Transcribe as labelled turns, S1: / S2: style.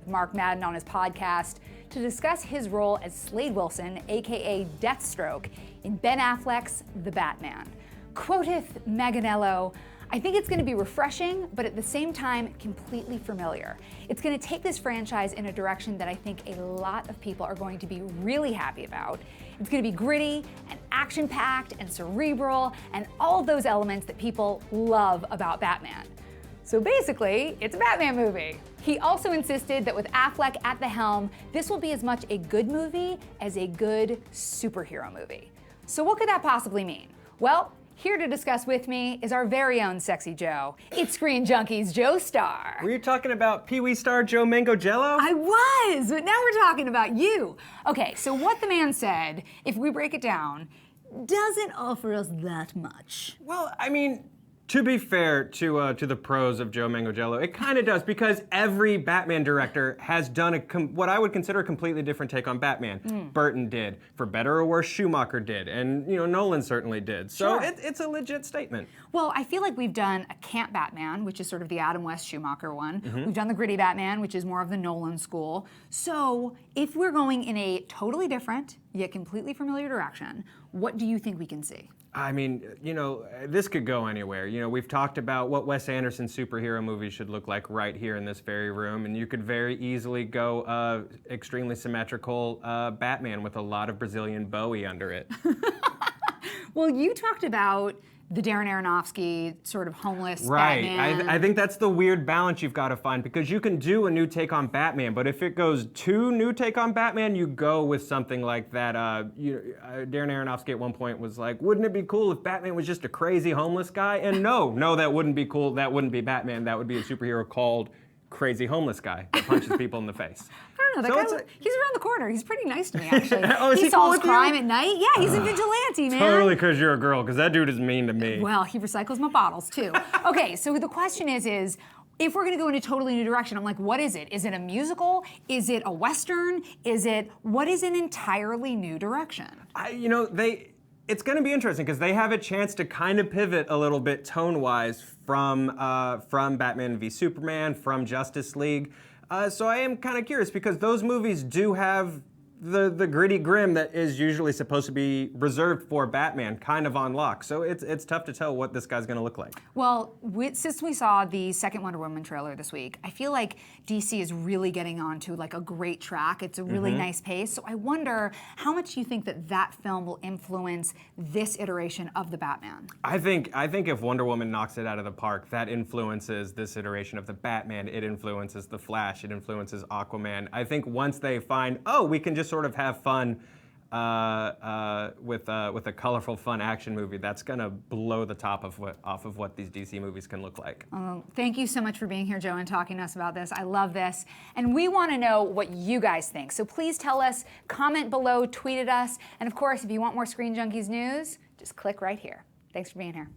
S1: Mark Madden on his podcast to discuss his role as Slade Wilson, aka Deathstroke, in Ben Affleck's The Batman. Quoteth Manganiello, "I think it's going to be refreshing, but at the same time, completely familiar. It's going to take this franchise in a direction that I think a lot of people are going to be really happy about. It's going to be gritty and action-packed and cerebral and all of those elements that people love about Batman." So basically, it's a Batman movie. He also insisted that with Affleck at the helm, this will be as much a good movie as a good superhero movie. So what could that possibly mean? Well, here to discuss with me is our very own Sexy Joe. It's Screen Junkies Joe Star.
S2: Were you talking about Pee-wee star Joe Manganiello?
S1: I was, but now we're talking about you. Okay, so what the man said, if we break it down, doesn't offer us that much.
S2: Well, I mean, to be fair to the pros of Joe Manganiello, it kind of does, because every Batman director has done what I would consider a completely different take on Batman. Burton did, for better or worse, Schumacher did, and Nolan certainly did. So
S1: Sure.
S2: it's a legit statement.
S1: Well, I feel like we've done a camp Batman, which is sort of the Adam West Schumacher one. We've done the gritty Batman, which is more of the Nolan school. So if we're going in a totally different, yet completely familiar direction, what do you think we can see?
S2: I mean, this could go anywhere. We've talked about what Wes Anderson's superhero movies should look like right here in this very room, and you could very easily go extremely symmetrical Batman with a lot of Brazilian Bowie under it.
S1: Well, you talked about the Darren Aronofsky sort of homeless
S2: Right.
S1: Batman.
S2: I think that's the weird balance you've got to find, because you can do a new take on Batman, but if it goes too new take on Batman, you go with something like that. Darren Aronofsky at one point was like, wouldn't it be cool if Batman was just a crazy homeless guy? And no, that wouldn't be cool. That wouldn't be Batman. That would be a superhero called Crazy Homeless Guy that punches people in the face.
S1: I don't know, that guy, he's around the corner. He's pretty nice to me, actually.
S2: Oh, is he cool
S1: solves
S2: with you?
S1: crime at night. Yeah, he's a vigilante, man.
S2: Totally, because you're a girl, because that dude is mean to me.
S1: Well, he recycles my bottles, too. Okay, so the question is if we're going to go in a totally new direction, I'm like, what is it? Is it a musical? Is it a Western? What is an entirely new direction?
S2: It's going to be interesting, because they have a chance to kind of pivot a little bit tone-wise from Batman v Superman, from Justice League. So I am kind of curious, because those movies do have the gritty grim that is usually supposed to be reserved for Batman kind of on lock. So it's tough to tell what this guy's going to look like.
S1: Well, since we saw the second Wonder Woman trailer this week, I feel like DC is really getting onto like a great track. It's a really nice pace. So I wonder how much you think that film will influence this iteration of the Batman.
S2: I think if Wonder Woman knocks it out of the park, that influences this iteration of the Batman. It influences the Flash. It influences Aquaman. I think once they find, we can just sort of have fun with a colorful, fun action movie, that's gonna blow the top off of what these DC movies can look like.
S1: Thank you so much for being here, Joe, and talking to us about this. I love this, and we want to know what you guys think. So please tell us, comment below, tweet at us, and of course, if you want more Screen Junkies news, just click right here. Thanks for being here.